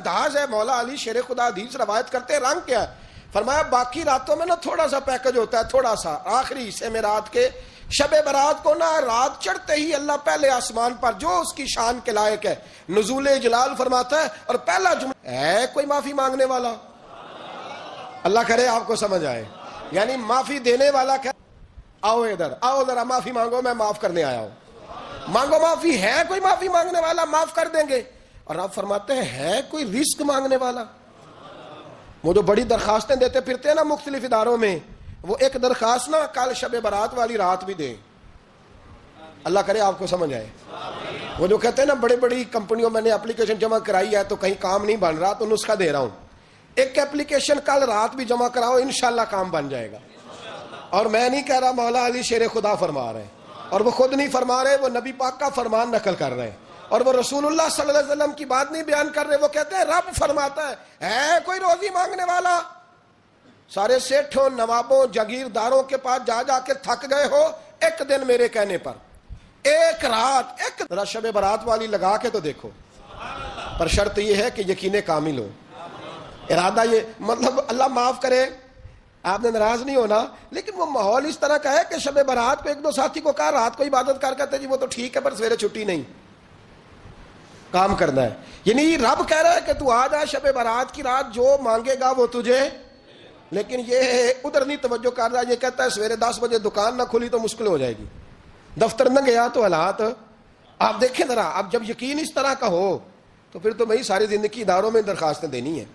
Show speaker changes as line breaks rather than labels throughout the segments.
انداز ہے مولا علی شیر خدا حدیث روایت کرتے ہیں، رنگ کیا ہے؟ فرمایا باقی راتوں میں نا تھوڑا سا پیکج ہوتا ہے، تھوڑا سا آخری حصے میں رات کے، شب برات کو نا رات چڑھتے ہی اللہ پہلے آسمان پر جو اس کی شان کے لائق ہے نزول جلال فرماتا ہے، اور پہلا جملہ ہے کوئی معافی مانگنے والا؟ اللہ کرے آپ کو سمجھ آئے، یعنی معافی دینے والا کہ آؤ ادھر، آؤ ذرا معافی مانگو، میں معاف کرنے آیا ہوں، مانگو معافی، ہے کوئی معافی مانگنے والا؟ معاف کر دیں گے۔ اور آپ فرماتے ہیں ہے کوئی رزق مانگنے والا؟ وہ جو بڑی درخواستیں دیتے پھرتے ہیں نا مختلف اداروں میں، وہ ایک درخواست نا کل شب برات والی رات بھی دیں، اللہ کرے آپ کو سمجھ آئے۔ وہ جو کہتے ہیں نا بڑی بڑی کمپنیوں میں نے اپلیکیشن جمع کرائی ہے تو کہیں کام نہیں بن رہا تو نسخہ دے رہا ہوں، ایک اپلیکیشن کل رات بھی جمع کراؤ انشاءاللہ کام بن جائے گا۔ اور میں نہیں کہہ رہا، مولا علی شیر خدا فرما رہے ہیں، اور وہ خود نہیں فرما رہے، وہ نبی پاک کا فرمان نقل کر رہے ہیں، اور وہ رسول اللہ صلی اللہ علیہ وسلم کی بات نہیں بیان کر رہے، وہ کہتے ہیں رب فرماتا ہے کوئی روزی مانگنے والا؟ سارے سیٹھوں نوابوں جاگیرداروں کے پاس جا جا کے تھک گئے ہو، ایک دن میرے کہنے پر، ایک رات، ایک ذرا شب برات والی لگا کے تو دیکھو، پر شرط یہ ہے کہ یقین کامل ہو، ارادہ یہ، مطلب اللہ معاف کرے آپ نے ناراض نہیں ہونا، لیکن وہ ماحول اس طرح کا ہے کہ شب برات کو ایک دو ساتھی کو کہا رات کو عبادت کر کہتے جی وہ تو ٹھیک ہے پر سویرے چھٹی نہیں، کام کرنا ہے، یعنی رب کہہ رہا ہے کہ تو آ جا شب برات کی رات، جو مانگے گا وہ تجھے، لیکن یہ ادھر نہیں توجہ کر رہا، یہ کہتا ہے سویرے 10 بجے دکان نہ کھلی تو مشکل ہو جائے گی، دفتر نہ گیا تو حالات آپ دیکھیں ذرا، اب جب یقین اس طرح کا ہو تو پھر تو میں ساری زندگی اداروں میں درخواستیں دینی ہیں،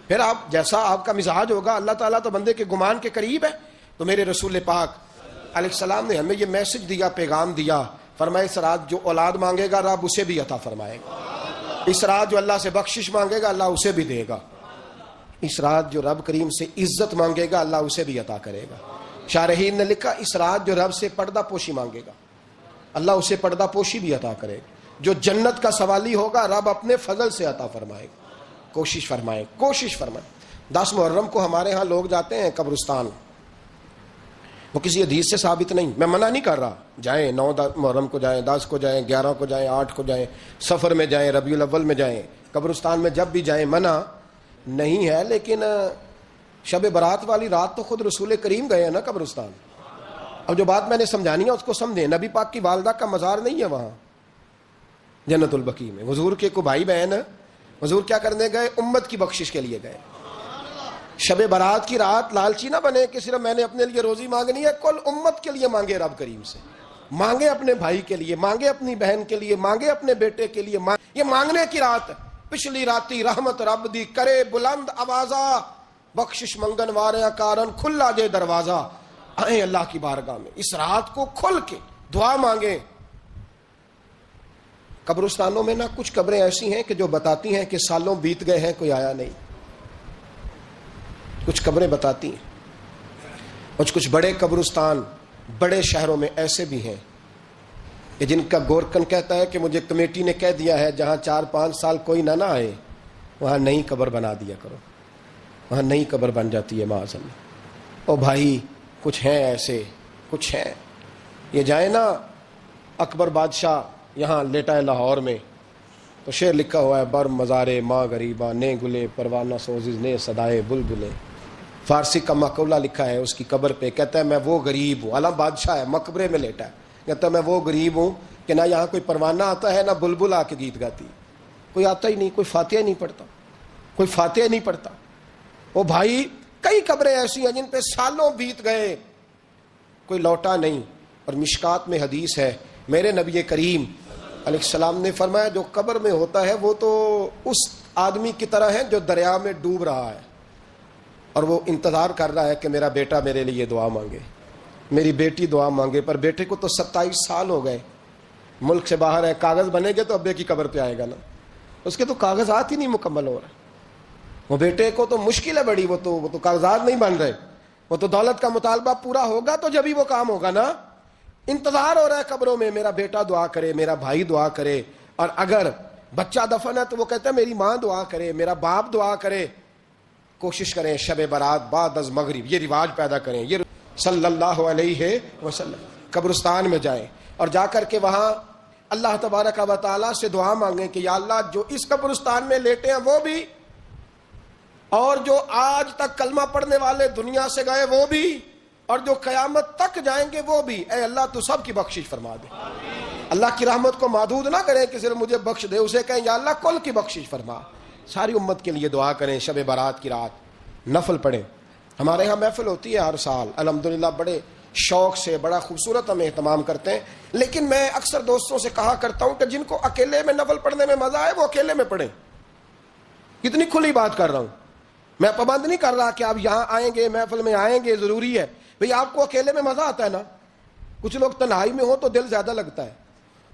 پھر آپ جیسا آپ کا مزاج ہوگا، اللہ تعالیٰ تو بندے کے گمان کے قریب ہے، تو میرے رسول پاک علیہ السلام نے ہمیں یہ میسج دیا، پیغام دیا، فرمایا اس رات جو اولاد مانگے گا رب اسے بھی عطا فرمائے گا، اس رات جو اللہ سے بخشش مانگے گا اللہ اسے بھی دے گا، اس رات جو رب کریم سے عزت مانگے گا اللہ اسے بھی عطا کرے گا۔ شارحین نے لکھا اس رات جو رب سے پردہ پوشی مانگے گا اللہ اسے پردہ پوشی بھی عطا کرے گا، جو جنت کا سوالی ہوگا رب اپنے فضل سے عطا فرمائے گا۔ کوشش فرمائیں، کوشش فرمائیں۔ 10 محرم کو ہمارے ہاں لوگ جاتے ہیں قبرستان، وہ کسی حدیث سے ثابت نہیں، میں منع نہیں کر رہا، جائیں، 9 محرم کو جائیں، 10 کو جائیں، 11 کو جائیں، 8 کو جائیں، سفر میں جائیں، ربیع الاول میں جائیں، قبرستان میں جب بھی جائیں، منع نہیں ہے، لیکن شب برات والی رات تو خود رسول کریم گئے ہیں نا قبرستان۔ اب جو بات میں نے سمجھانی ہے اس کو سمجھیں، نبی پاک کی والدہ کا مزار نہیں ہے وہاں جنت البقیع میں، حضور کے کو بھائی بہن، حضور کیا کرنے گئے؟ امت کی بخشش کے لیے گئے۔ شب برات کی رات لالچی نہ بنے کہ صرف میں نے اپنے لیے روزی مانگنی ہے، کل امت کے لیے مانگے، رب کریم سے مانگے، اپنے بھائی کے لیے مانگے، اپنی بہن کے لیے مانگے، اپنے بیٹے کے لیے یہ مانگنے کی رات ہے۔ پچھلی راتی رحمت رب دی کرے بلند آوازہ، بخشش منگن واریا کارن کھلا جے دروازہ، آئیں اللہ کی بارگاہ میں اس رات کو کھل کے دعا مانگیں۔ قبرستانوں میں نا کچھ قبریں ایسی ہیں کہ جو بتاتی ہیں کہ سالوں بیت گئے ہیں کوئی آیا نہیں، کچھ قبریں بتاتی ہیں، کچھ بڑے قبرستان بڑے شہروں میں ایسے بھی ہیں کہ جن کا گورکن کہتا ہے کہ مجھے کمیٹی نے کہہ دیا ہے جہاں 4-5 سال کوئی نہ آئے وہاں نئی قبر بنا دیا کرو، وہاں نئی قبر بن جاتی ہے معاذ اللہ۔ او بھائی کچھ ہیں ایسے، کچھ ہیں، یہ جائیں نا اکبر بادشاہ یہاں لیٹا ہے لاہور میں تو شعر لکھا ہوا ہے، بر مزارے ماں غریباں نے گلے پروانہ سوزز نے صدائے بلبلے، فارسی کا مقولہ لکھا ہے اس کی قبر پہ، کہتا ہے میں وہ غریب ہوں، عالم بادشاہ ہے مقبرے میں لیٹا ہے، کہتا ہے میں وہ غریب ہوں کہ نہ یہاں کوئی پروانہ آتا ہے نہ بلبل آ کے گیت گاتی، کوئی آتا ہی نہیں، کوئی فاتحہ نہیں پڑھتا، کوئی فاتحہ نہیں پڑھتا۔ وہ بھائی کئی قبریں ایسی ہیں جن پہ سالوں بیت گئے کوئی لوٹا نہیں، اور مشکات میں حدیث ہے میرے نبی کریم علیہ السلام نے فرمایا جو قبر میں ہوتا ہے وہ تو اس آدمی کی طرح ہے جو دریا میں ڈوب رہا ہے اور وہ انتظار کر رہا ہے کہ میرا بیٹا میرے لیے دعا مانگے، میری بیٹی دعا مانگے، پر بیٹے کو تو 27 سال ہو گئے، ملک سے باہر ہے، کاغذ بنے گے تو ابے کی قبر پہ آئے گا نا، اس کے تو کاغذات ہی نہیں مکمل ہو رہے، وہ بیٹے کو تو مشکل ہے بڑی، وہ تو کاغذات نہیں بن رہے، وہ تو دولت کا مطالبہ پورا ہوگا تو جبھی وہ کام ہوگا نا، انتظار ہو رہا ہے قبروں میں میرا بیٹا دعا کرے، میرا بھائی دعا کرے، اور اگر بچہ دفن ہے تو وہ کہتا ہے میری ماں دعا کرے، میرا باپ دعا کرے۔ کوشش کریں شب برات بعد از مغرب یہ رواج پیدا کریں، یہ صلی اللہ علیہ وسلم قبرستان میں جائیں اور جا کر کے وہاں اللہ تبارک و تعالیٰ سے دعا مانگیں کہ یا اللہ جو اس قبرستان میں لیٹے ہیں وہ بھی، اور جو آج تک کلمہ پڑھنے والے دنیا سے گئے وہ بھی، اور جو قیامت تک جائیں گے وہ بھی، اے اللہ تو سب کی بخشش فرما دے۔ اللہ کی رحمت کو محدود نہ کریں کہ صرف مجھے بخش دے، اسے کہیں یا اللہ کل کی بخشش فرما۔ ساری امت کے لیے دعا کریں، شب برات کی رات نفل پڑھیں۔ ہمارے ہاں محفل ہوتی ہے ہر سال الحمدللہ، بڑے شوق سے بڑا خوبصورت ہم اہتمام کرتے ہیں، لیکن میں اکثر دوستوں سے کہا کرتا ہوں کہ جن کو اکیلے میں نفل پڑھنے میں مزہ آئے وہ اکیلے میں پڑھیں۔ کتنی کھلی بات کر رہا ہوں، میں پابند نہیں کر رہا کہ آپ یہاں آئیں گے محفل میں آئیں گے ضروری ہے، بھئی آپ کو اکیلے میں مزہ آتا ہے نا، کچھ لوگ تنہائی میں ہو تو دل زیادہ لگتا ہے،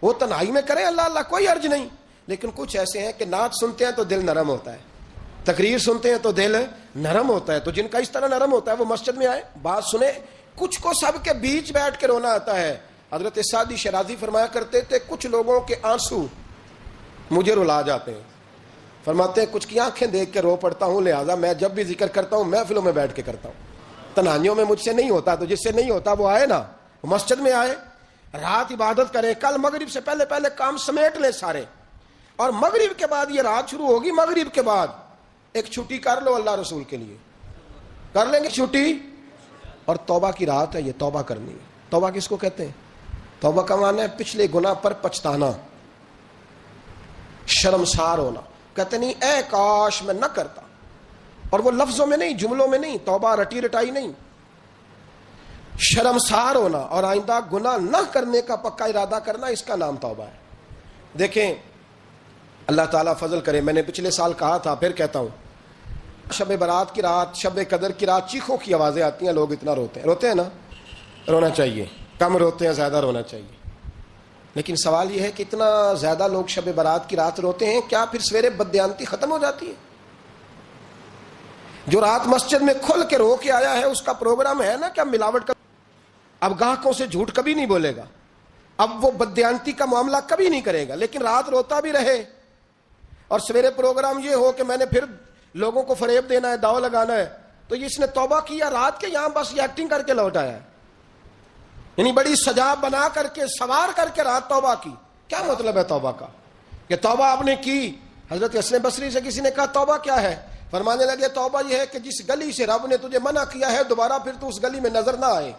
وہ تنہائی میں کریں اللہ اللہ کوئی عرض نہیں، لیکن کچھ ایسے ہیں کہ نعت سنتے ہیں تو دل نرم ہوتا ہے، تقریر سنتے ہیں تو دل نرم ہوتا ہے، تو جن کا اس طرح نرم ہوتا ہے وہ مسجد میں آئے بات سنیں۔ کچھ کو سب کے بیچ بیٹھ کے رونا آتا ہے۔ حضرت سعدی شرازی فرمایا کرتے تھے کچھ لوگوں کے آنسو مجھے رلا جاتے ہیں، فرماتے ہیں کچھ کی آنکھیں دیکھ کے رو پڑتا ہوں، لہٰذا میں جب بھی ذکر کرتا ہوں محفلوں میں بیٹھ کے کرتا ہوں، تنہائیوں میں مجھ سے نہیں ہوتا، تو جس سے نہیں ہوتا وہ آئے نا، مسجد میں آئے، رات عبادت کریں، کل مغرب سے پہلے پہلے کام سمیٹ لیں سارے، اور مغرب کے بعد یہ رات شروع ہوگی، مغرب کے بعد ایک چھٹی کر لو اللہ رسول کے لیے، کر لیں گے چھٹی، اور توبہ کی رات ہے، یہ توبہ کرنی ہے۔ توبہ کس کو کہتے ہیں؟ توبہ کا معنی ہے پچھلے گناہ پر پچھتانا، شرمسار ہونا، کہتے نہیں اے کاش میں نہ کرتا، اور وہ لفظوں میں نہیں جملوں میں نہیں، توبہ رٹی رٹائی نہیں، شرمسار ہونا اور آئندہ گناہ نہ کرنے کا پکا ارادہ کرنا، اس کا نام توبہ ہے۔ دیکھیں اللہ تعالیٰ فضل کرے، میں نے پچھلے سال کہا تھا پھر کہتا ہوں، شب برات کی رات، شب قدر کی رات چیخوں کی آوازیں آتی ہیں، لوگ اتنا روتے ہیں نا، رونا چاہیے، کم روتے ہیں زیادہ رونا چاہیے، لیکن سوال یہ ہے کہ اتنا زیادہ لوگ شب برات کی رات روتے ہیں، کیا پھر سویرے بددیانتی ختم ہو جاتی ہے؟ جو رات مسجد میں کھل کے رو کے آیا ہے اس کا پروگرام ہے نا کہ ملاوٹ کا، اب گاہکوں سے جھوٹ کبھی نہیں بولے گا، اب وہ بددیانتی کا معاملہ کبھی نہیں کرے گا، لیکن رات روتا بھی رہے اور سویرے پروگرام یہ ہو کہ میں نے پھر لوگوں کو فریب دینا ہے، داؤ لگانا ہے، تو اس نے توبہ کیا رات کے، یہاں بس یہ ایکٹنگ کر کے لوٹ آیا ہے، یعنی بڑی سجا بنا کر کے سوار کر کے رات توبہ کی۔ کیا مطلب ہے توبہ کا؟ کہ توبہ آپ نے کی۔ حضرت حسن بصری سے کسی نے کہا توبہ کیا ہے؟ فرمانے لگے توبہ یہ ہے کہ جس گلی سے رب نے تجھے منع کیا ہے دوبارہ پھر تو اس گلی میں نظر نہ آئے،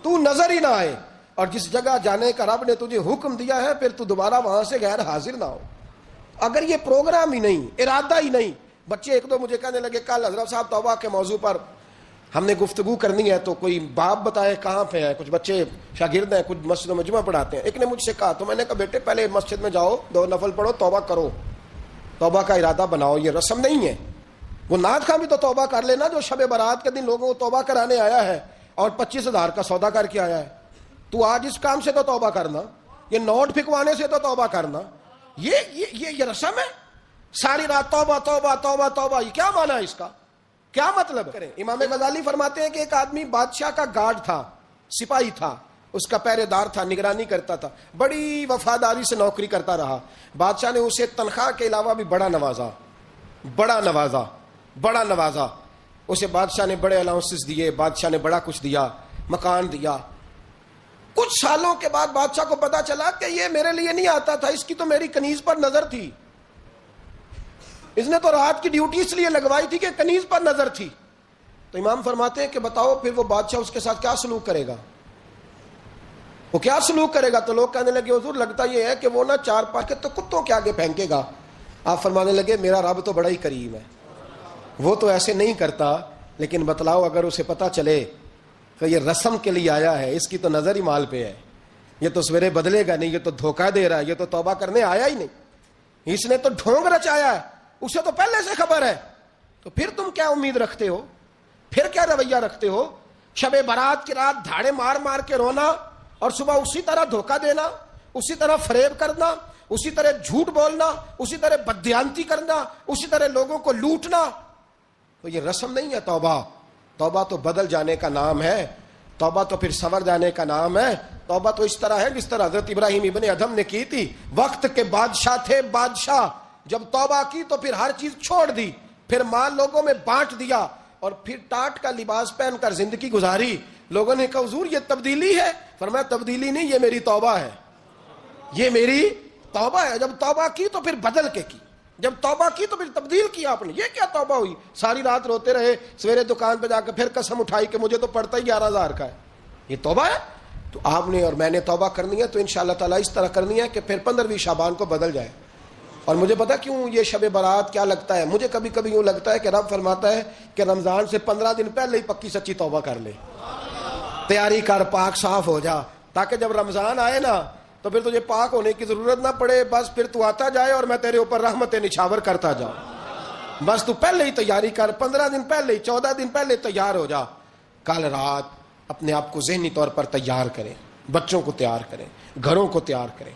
تو نظر ہی نہ آئے، اور جس جگہ جانے کا رب نے تجھے حکم دیا ہے پھر تو دوبارہ وہاں سے غیر حاضر نہ ہو۔ اگر یہ پروگرام ہی نہیں، ارادہ ہی نہیں، بچے ایک دو مجھے کہنے لگے کل حضرت صاحب توبہ کے موضوع پر ہم نے گفتگو کرنی ہے، تو کوئی باپ بتائے کہاں پہ ہے، کچھ بچے شاگرد ہیں، کچھ مسجدوں میں جمعہ پڑھاتے ہیں، ایک نے مجھ سے کہا، تو میں نے کہا بیٹے پہلے مسجد میں جاؤ، 2 نفل پڑھو، توبہ کرو، توبہ کا ارادہ بناؤ، یہ رسم نہیں ہے۔ وہ نعت خاں بھی تو توبہ کر لینا جو شب برات کے دن لوگوں کو توبہ کرانے آیا ہے اور 25,000 کا سودا کر کے آیا ہے، تو آج اس کام سے تو توبہ کرنا، یہ نوٹ پھکوانے سے تو توبہ کرنا، یہ رسم ہے؟ ساری رات توبہ توبہ توبہ توبہ، یہ کیا معنی ہے اس کا؟ کیا مطلب کریں؟ امام غزالی فرماتے ہیں کہ ایک آدمی بادشاہ کا گارڈ تھا، سپاہی تھا، اس کا پہرے دار تھا، نگرانی کرتا تھا، بڑی وفاداری سے نوکری کرتا رہا، بادشاہ نے اسے تنخواہ کے علاوہ بھی بڑا نوازا، اسے بادشاہ نے بڑے الاؤنسز دیے، بادشاہ نے بڑا کچھ دیا، مکان دیا۔ کچھ سالوں کے بعد بادشاہ کو پتا چلا کہ یہ میرے لیے نہیں آتا تھا، اس کی تو میری کنیز پر نظر تھی، اس نے تو رات کی ڈیوٹی اس لیے لگوائی تھی کہ کنیز پر نظر تھی۔ تو امام فرماتے ہیں کہ بتاؤ پھر وہ بادشاہ اس کے ساتھ کیا سلوک کرے گا، وہ کیا سلوک کرے گا؟ تو لوگ کہنے لگے حضور لگتا یہ ہے کہ وہ نا 4-5 کے تو کتوں کے آگے پھینکے گا۔ آپ فرمانے لگے میرا رب تو بڑا ہی کریم ہے، وہ تو ایسے نہیں کرتا، لیکن بتلاؤ اگر اسے پتا چلے کہ یہ رسم کے لیے آیا ہے، اس کی تو نظر ہی مال پہ ہے، یہ تو سویرے بدلے گا نہیں، یہ تو دھوکہ دے رہا ہے، یہ تو توبہ کرنے آیا ہی نہیں، اس نے تو ڈھونگ رچایا ہے، اسے تو پہلے سے خبر ہے، تو پھر تم کیا امید رکھتے ہو، پھر کیا رویہ رکھتے ہو؟ شب برات کی رات دھاڑے مار مار کے رونا اور صبح اسی طرح دھوکہ دینا، اسی طرح فریب کرنا، اسی طرح جھوٹ بولنا، اسی طرح بددیانتی کرنا، اسی طرح لوگوں کو لوٹنا، تو یہ رسم نہیں ہے توبہ۔ توبہ تو بدل جانے کا نام ہے، توبہ تو پھر سنور جانے کا نام ہے، توبہ تو اس طرح ہے جس طرح حضرت ابراہیم ابن ادھم نے کی تھی، وقت کے بادشاہ تھے بادشاہ، جب توبہ کی تو پھر ہر چیز چھوڑ دی، پھر مال لوگوں میں بانٹ دیا اور پھر ٹاٹ کا لباس پہن کر زندگی گزاری۔ لوگوں نے کہا حضور یہ تبدیلی ہے؟ فرمایا تبدیلی نہیں، یہ میری توبہ ہے، یہ میری توبہ ہے. جب توبہ کی تو پھر بدل کے کی, جب توبہ کی تو پھر تبدیل کیا آپ نے. یہ کیا توبہ ہوئی؟ ساری رات روتے رہے, سویرے دکان پہ جا کے پھر قسم اٹھائی کہ مجھے تو پڑتا ہی 11,000 کا ہے. یہ توبہ ہے؟ تو آپ نے اور میں نے توبہ کرنی ہے تو انشاءاللہ تعالیٰ اس طرح کرنی ہے کہ پھر 15ویں شعبان کو بدل جائے. اور مجھے پتا کیوں یہ شب برات کیا لگتا ہے, مجھے کبھی کبھی یوں لگتا ہے کہ رب فرماتا ہے کہ رمضان سے 15 دن پہلے ہی پکی سچی توبہ کر لے, تیاری کر, پاک صاف ہو جا, تاکہ جب رمضان آئے نا تو پھر تجھے پاک ہونے کی ضرورت نہ پڑے. بس پھر تو آتا جائے اور میں تیرے اوپر رحمت نچھاور کرتا جاؤں. بس تو پہلے ہی تیاری کر, 15 دن پہلے ہی, 14 دن پہلے تیار ہو جا. کل رات اپنے آپ کو ذہنی طور پر تیار کریں, بچوں کو تیار کریں, گھروں کو تیار کریں.